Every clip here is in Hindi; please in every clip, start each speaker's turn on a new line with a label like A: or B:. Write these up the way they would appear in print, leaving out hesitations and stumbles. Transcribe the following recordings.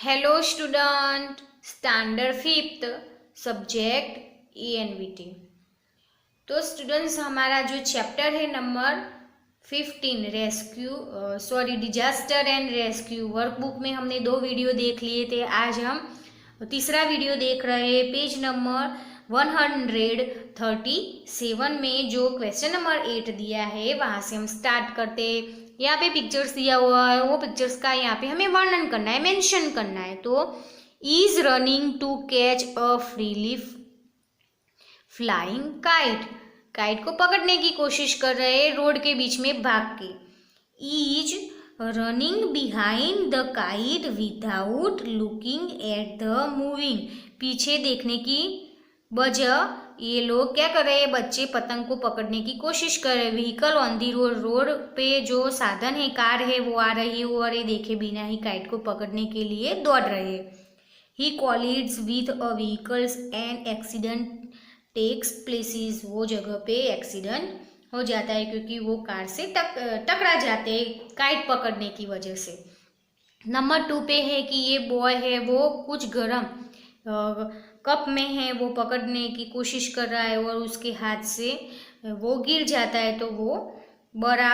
A: Hello student, standard fifth subject ENVT। तो स्टूडेंट्स, हमारा जो चैप्टर है number 15 disaster and rescue workbook में हमने 2 वीडियो देख लिए थे। आज हम तीसरा वीडियो देख रहे हैं। पेज नंबर 137 में जो क्वेश्चन नंबर 8 दिया है वहाँ से हम स्टार्ट करते हैं। यहाँ पे पिक्चर्स दिया हुआ है, वो पिक्चर्स का यहाँ पे हमें वर्णन करना है, मेंशन करना है। तो is running to catch a freely flying kite, kite को पकड़ने की कोशिश कर रहे हैं रोड के बीच में भाग के। Is running behind the kite without looking at the moving, पीछे देखने की वजह ये लोग क्या कर रहे हैं, बच्चे पतंग को पकड़ने की कोशिश कर रहे हैं। Vehicle on the road, road पे जो साधन है, कार है, वो आ रही है, वो और ये देखे बिना ही काइट को पकड़ने के लिए दौड़ रहे हैं। He collides with a vehicles and accident takes places, वो जगह पे एक्सीडेंट हो जाता है क्योंकि वो कार से टकरा जाते हैं काइट पकड़ने की वजह से। नंबर 2 पे है कि ये बॉय है वो कुछ गर्म कप में है, वो पकड़ने की कोशिश कर रहा है और उसके हाथ से वो गिर जाता है तो वो बड़ा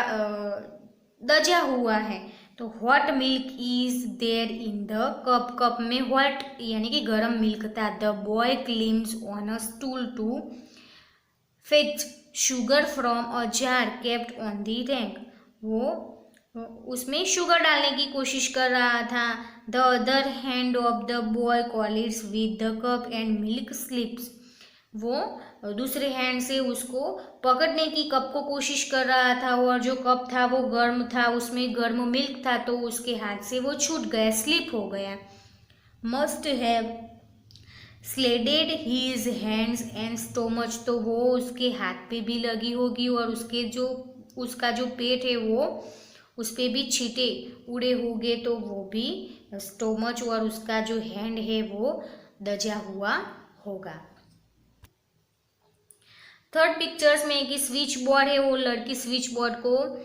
A: दजा हुआ है। तो what milk is there in the cup, cup में व्हाट यानी कि गर्म मिल्क था। The boy climbs on a stool to fetch sugar from a jar kept on the rack, वो उसमें शुगर डालने की कोशिश कर रहा था। The other hand of the boy collides with the cup and milk slips, वो दूसरे हैंड से उसको पकड़ने की कप को कोशिश कर रहा था और जो कप था वो गर्म था, उसमें गर्म मिल्क था तो उसके हाथ से वो छूट गया, स्लिप हो गया। Must have scalded his hands and stomach, तो वो उसके हाथ पे भी लगी होगी और उसका जो पेट है वो उस पर भी छींटे उड़े होंगे तो वो भी स्टोमच और उसका जो हैंड है वो दजा हुआ होगा। थर्ड पिक्चर्स में कि स्विच बोर्ड है, वो लड़की स्विच बोर्ड को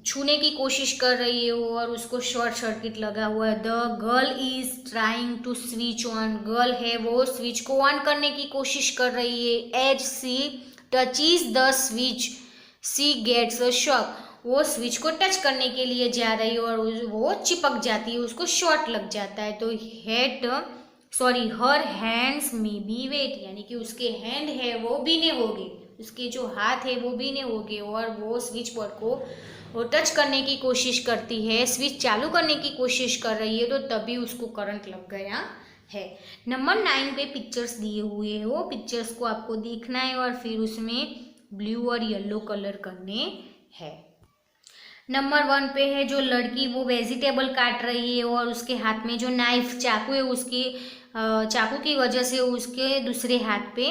A: छूने की कोशिश कर रही है और उसको शॉर्ट सर्किट लगा हुआ है। The girl is trying to switch on, girl है वो स्विच को ऑन करने की कोशिश कर रही है। As she touches the switch she gets a shock, वो स्विच को टच करने के लिए जा रही है और वो चिपक जाती है, उसको शॉर्ट लग जाता है। तो हर हैंड्स में बी वेट, यानी कि उसके हैंड है वो भीने होंगे, उसके जो हाथ है वो भीने होंगे और वो स्विच बोर्ड को वो टच करने की कोशिश करती है, स्विच चालू करने की कोशिश कर रही है तो तभी उसको करंट लग गया है। नंबर 9 पे पिक्चर्स दिए हुए हैं, वो पिक्चर्स को आपको देखना है और फिर उसमें ब्लू और येलो कलर करने हैं। नंबर 1 पे है जो लड़की वो वेजिटेबल काट रही है और उसके हाथ में जो नाइफ चाकू है, उसकी चाकू की वजह से उसके दूसरे हाथ पे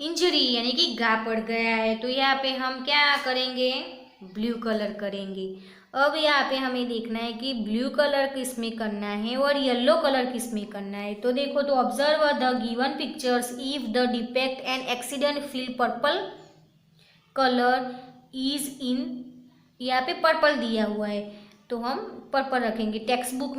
A: इंजरी यानी कि घा पड़ गया है। तो यहाँ पे हम क्या करेंगे, ब्लू कलर करेंगे। अब यहाँ पे हमें देखना है कि ब्लू कलर किस में करना है और येलो कलर किस में करना है। तो देखो, तो observe the given pictures, if the defect and accident fill purple colour is in, यहाँ पे पर्पल दिया हुआ है तो हम पर्पल रखेंगे। टेक्स्ट बुक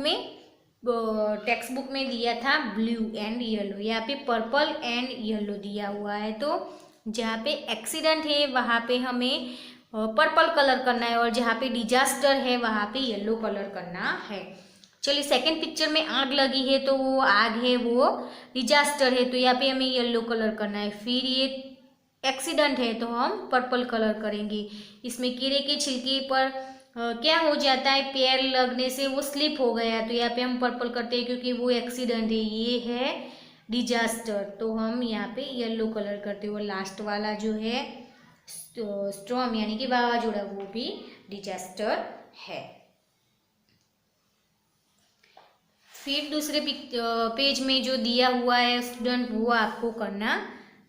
A: में दिया था ब्लू एंड येलो, यहाँ पे पर्पल एंड येलो दिया हुआ है। तो जहाँ पे एक्सीडेंट है वहाँ पे हमें पर्पल कलर करना है और जहाँ पे डिजास्टर है वहाँ पे येलो कलर करना है। चलिए, सेकंड पिक्चर में आग लगी है तो वो आग है वो डिजास्टर है तो यहाँ पे हमें येलो कलर करना है। फिर ये एक्सीडेंट है तो हम पर्पल कलर करेंगे। इसमें कीड़े के छिलके पर क्या हो जाता है, पैर लगने से वो स्लिप हो गया तो यहाँ पे हम पर्पल करते हैं क्योंकि वो एक्सीडेंट है, ये है डिजास्टर तो हम यहाँ पे येलो कलर करते हैं। और लास्ट वाला जो है स्टॉर्म यानी कि वावाजोड़ा, वो भी डिजास्टर है। फिर दूसरे पेज में जो दिया हुआ है स्टूडेंट, वो आपको करना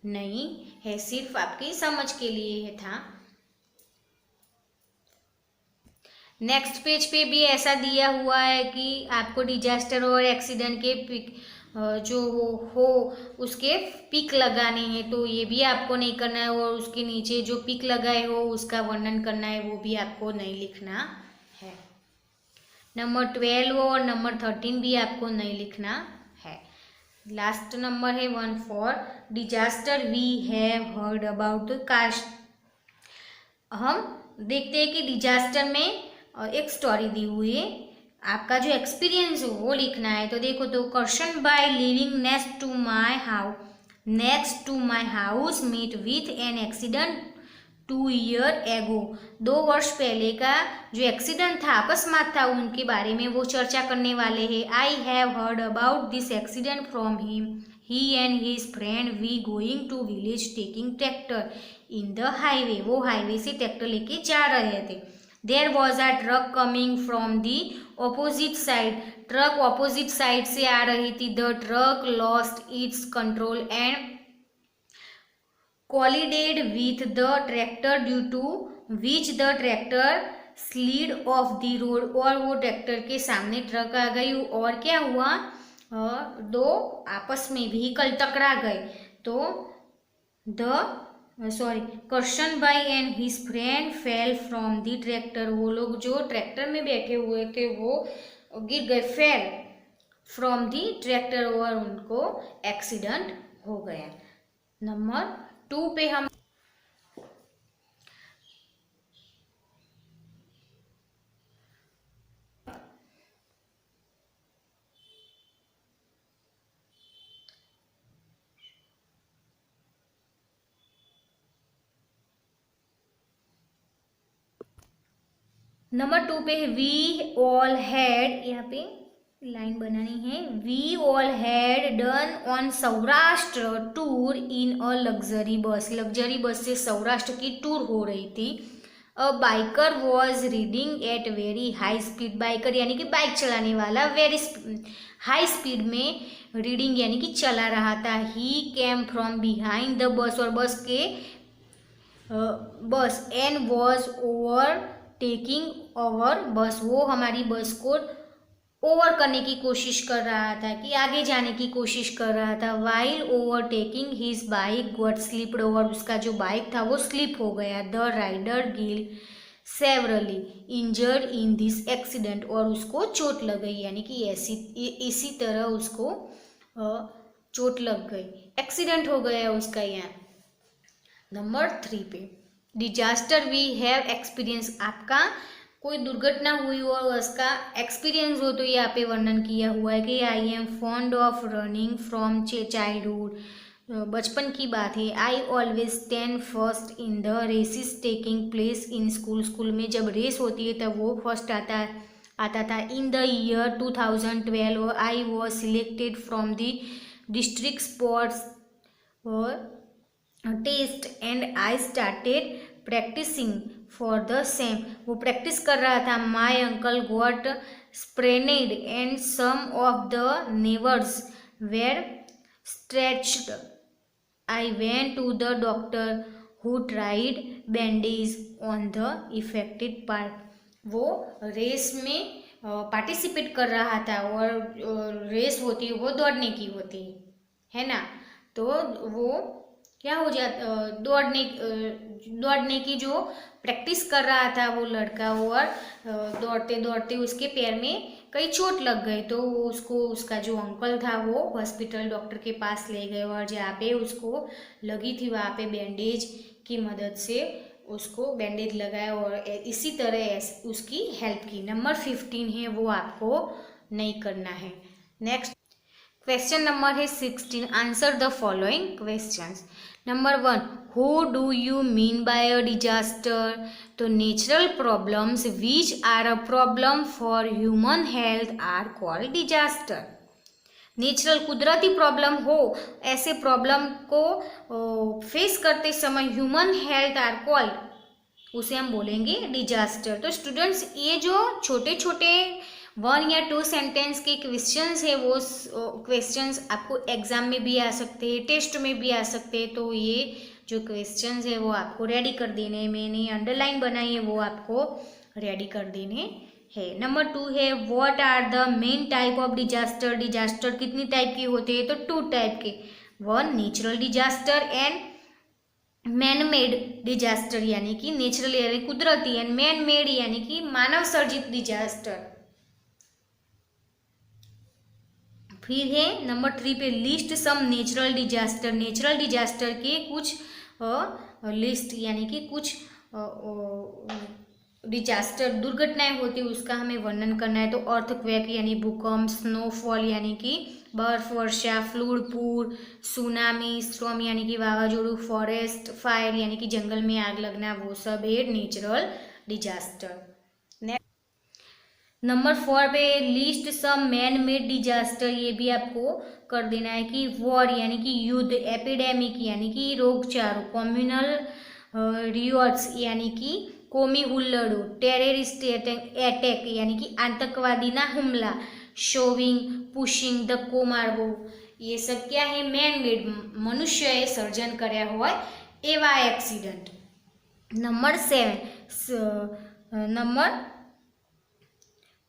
A: नहीं है, सिर्फ आपकी समझ के लिए है था। नेक्स्ट पेज पे भी ऐसा दिया हुआ है कि आपको डिजास्टर और एक्सीडेंट के पिक जो हो उसके पिक लगाने हैं, तो ये भी आपको नहीं करना है और उसके नीचे जो पिक लगाए हो उसका वर्णन करना है, वो भी आपको नहीं लिखना है। नंबर 12 और नंबर 13 भी आपको नहीं लिखना है। लास्ट नंबर है 14 disaster we have heard about the cast. हम देखते हैं कि डिजास्टर में एक स्टोरी दी हुई है, आपका जो एक्सपीरियंस हो वो लिखना है। तो देखो, तो question by living next to my house meet with an accident 2 year ago। 2 वर्ष पहले का जो एक्सीडेंट था, अकस्मात था, उनके बारे में वो चर्चा करने वाले हैं। I have heard about this accident from him, he and his friend we going to village taking tractor in the highway. वो हाईवे से ट्रैक्टर लेके जा रहे थे। There was a truck coming from the opposite side. Truck opposite side से आ रही थी। The truck lost its control and collided with the tractor due to which the tractor slid off the road। और वो ट्रैक्टर के सामने ट्रक आ गई और क्या हुआ, दो आपस में व्हीकल टकरा गए। तो question bye and his friend fell from the tractor. वो लोग जो ट्रैक्टर में बैठे हुए थे वो गिर गए, फेल फ्रॉम द ट्रैक्टर, और उनको एक्सीडेंट हो गया। नंबर 2 पे हम नंबर 2 पे वी ऑल हैड, यहाँ पे लाइन बनानी है। We all had done on Saurashtra tour in a luxury bus. Luxury bus से सौराष्ट्र की टूर हो रही थी। A biker was riding at very high speed. Biker यानी कि बाइक चलाने वाला वेरी हाई स्पीड में रीडिंग यानी कि चला रहा था। He came from behind the bus, और bus and was overtaking over bus. वो हमारी बस को ओवर करने की कोशिश कर रहा था, कि आगे जाने की कोशिश कर रहा था। While overtaking his bike got slipped over. उसका जो बाइक था वो स्लिप हो गया। The rider gill severely injured in this accident. और उसको चोट लग गई, यानी कि इसी तरह उसको चोट लग गई, एक्सीडेंट हो गया उसका। यहाँ नंबर 3 पे डिजास्टर वी हैव एक्सपीरियंस। आपका कोई दुर्घटना हुई हो और उसका एक्सपीरियंस हो तो यहाँ पे वर्णन किया हुआ है कि I am fond of running from childhood. बचपन की बात है। I always stand first in the races taking place in school. School में जब रेस होती है तब वो फर्स्ट आता था। In the year 2012 I was selected from the district sports test and I started practising for the same. वो प्रैक्टिस कर रहा था। My uncle got sprained and some of the nerves were stretched. I went to the doctor who tried bandage on the affected part. वो रेस में पार्टिसिपेट कर रहा था, और रेस होती है वो दौड़ने की होती है ना। तो वो क्या हो जाता, दौड़ने की जो प्रैक्टिस कर रहा था वो लड़का, और दौड़ते दौड़ते उसके पैर में कई चोट लग गई। तो उसका जो अंकल था वो हॉस्पिटल डॉक्टर के पास ले गए, और जहाँ पे उसको लगी थी वहाँ पे बैंडेज की मदद से उसको बैंडेज लगाया और इसी तरह उसकी हेल्प की। नंबर 15 है वो आपको नहीं करना है। नेक्स्ट क्वेश्चन नंबर है 16। Answer the following questions. Number 1, who do you mean by a disaster? तो natural problems which are a problem for human health are called disaster. Natural कुदरती प्रॉब्लम हो, ऐसे प्रॉब्लम को फेस करते समय ह्यूमन हेल्थ आर कॉल्ड, उसे हम बोलेंगे डिजास्टर। तो स्टूडेंट्स, ये जो छोटे छोटे 1 या 2 सेंटेंस के क्वेश्चंस है वो क्वेश्चंस आपको एग्जाम में भी आ सकते हैं, टेस्ट में भी आ सकते हैं। तो ये जो क्वेश्चंस है वो आपको रेडी कर देने, मैंने अंडरलाइन बनाई है वो आपको रेडी कर देने है। नंबर 2 है what are the main type of disaster? Disaster कितनी टाइप के होते हैं? तो 2 टाइप के। 1 natural disaster and man made disaster, यानी कि नेचुरल यानी कुदरती, एंड मैन मेड यानी कि मानव सर्जित डिजास्टर। फिर है नंबर 3 पे list some natural disaster. Natural disaster के कुछ लिस्ट यानी कि कुछ डिजास्टर दुर्घटनाएं होती है उसका हमें वर्णन करना है। तो अर्थक्वेक यानी भूकंप, स्नोफॉल यानी कि बर्फ वर्षा, फ्लूड पूर, सुनामी, स्टॉर्म यानी कि वावाजोड़ू, फॉरेस्ट फायर यानी कि जंगल में आग लगना, वो सब है नेचुरल डिजास्टर। नंबर 4 पे list some man made disaster, ये भी आपको कर देना है कि वॉर यानी कि युद्ध, एपिडेमिक यानी कि रोगचारों, कम्युनल रियोट्स यानी कि कोमी हुल्लड़ो, टेररिस्ट अटैक यानी कि आतंकवादीना हुमला, शोविंग, पुशिंग, धक्को मारवो, ये सब क्या है मैन मेड, मनुष्यए सर्जन कर्या होय एवा एक्सिडेंट। नंबर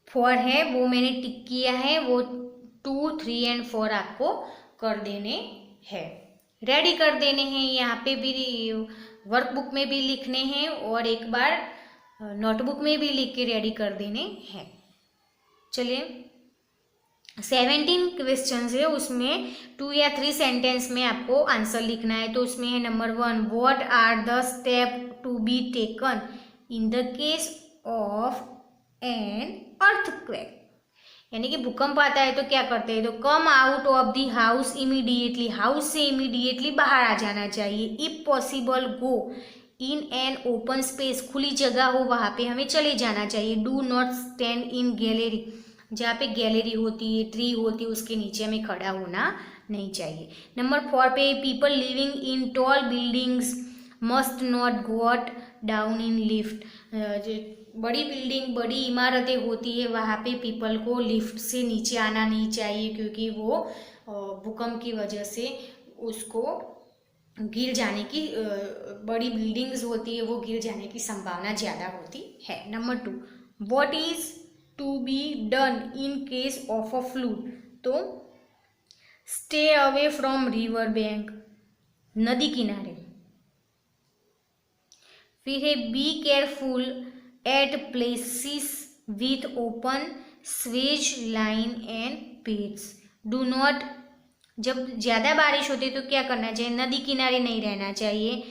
A: 4 है वो मैंने टिक किया है, वो 2, 3 और 4 आपको कर देने हैं, रेडी कर देने हैं। यहाँ पे भी वर्कबुक में भी लिखने हैं और एक बार नोटबुक में भी लिख के रेडी कर देने हैं। चलिए 17 क्वेश्चन है, उसमें 2 या 3 सेंटेंस में आपको आंसर लिखना है। तो उसमें है number 1, what are the step to be taken in the case of an earthquake, यानी कि भूकंप आता है तो क्या करते हैं, तो come out of the house immediately, house से इमीडिएटली बाहर आ जाना चाहिए। If possible go in an open space, खुली जगह हो वहाँ पे हमें चले जाना चाहिए। Do not stand in gallery, जहाँ पे गैलरी होती है, ट्री होती है, उसके नीचे हमें खड़ा होना नहीं चाहिए। नंबर 4 पे people living in tall buildings must not got down in lift, बड़ी बिल्डिंग, बड़ी इमारतें होती है वहाँ पे पीपल को लिफ्ट से नीचे आना नहीं चाहिए, क्योंकि वो भूकंप की वजह से उसको गिर जाने की, बड़ी बिल्डिंग्स होती है वो गिर जाने की संभावना ज़्यादा होती है। Number 2, what is to be done in case of a flood, तो stay away from river bank, नदी किनारे। फिर है be careful at places with open sewage line and pads, do not, जब ज़्यादा बारिश होती है तो क्या करना चाहिए, नदी किनारे नहीं रहना चाहिए।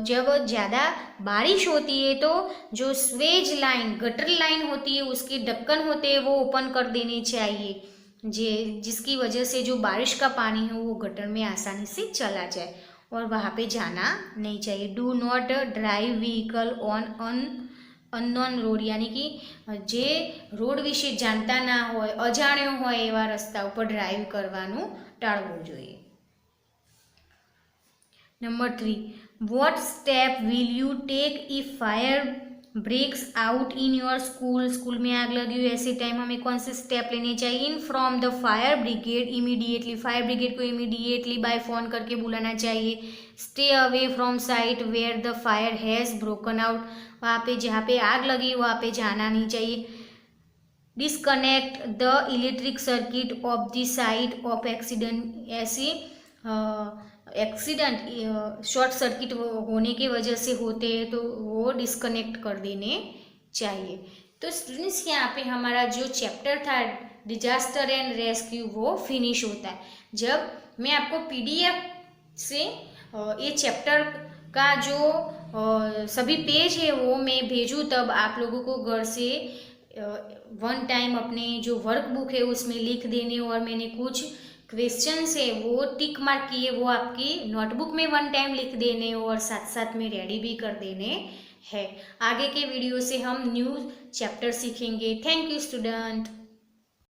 A: जब ज़्यादा बारिश होती है तो जो स्वेज लाइन, गटर लाइन होती है, उसके ढक्कन होते हैं वो ओपन कर देने चाहिए, जिसकी वजह से जो बारिश का पानी है वो गटर में आसानी से चला जाए, और वहाँ पे जाना नहीं चाहिए। Do not drive vehicle on unknown road, यानी कि जे रोड विषे जानता ना होय, अजाण्यो होय एवा रस्ता पर ड्राइव करवानुं टाळवुं जोईए। Number 3, what step will you take if fire breaks out in your school, school में आग लगी हुई, ऐसे टाइम हमें कौन से स्टेप लेने चाहिए। Inform the fire brigade immediately, fire brigade को इमीडिएटली बाय फोन करके बुलाना चाहिए। Stay away from site where the fire has broken out, वहाँ पे जहाँ पे आग लगी वहाँ पे जाना नहीं चाहिए। Disconnect the electric circuit of the site of accident, ऐसी एक्सीडेंट शॉर्ट सर्किट होने की वजह से होते हैं तो वो डिस्कनेक्ट कर देने चाहिए। तो स्टूडेंट्स यहाँ पे हमारा जो चैप्टर था डिजास्टर एंड रेस्क्यू वो फिनिश होता है। जब मैं आपको PDF से ये चैप्टर का जो सभी पेज है वो मैं भेजूँ, तब आप लोगों को घर से 1 टाइम अपने जो वर्कबुक है उसमें लिख देने, और मैंने कुछ क्वेश्चन है वो टिक मार्क किए वो आपकी नोटबुक में 1 टाइम लिख देने और साथ साथ में रेडी भी कर देने हैं। आगे के वीडियो से हम न्यू चैप्टर सीखेंगे। Thank you student.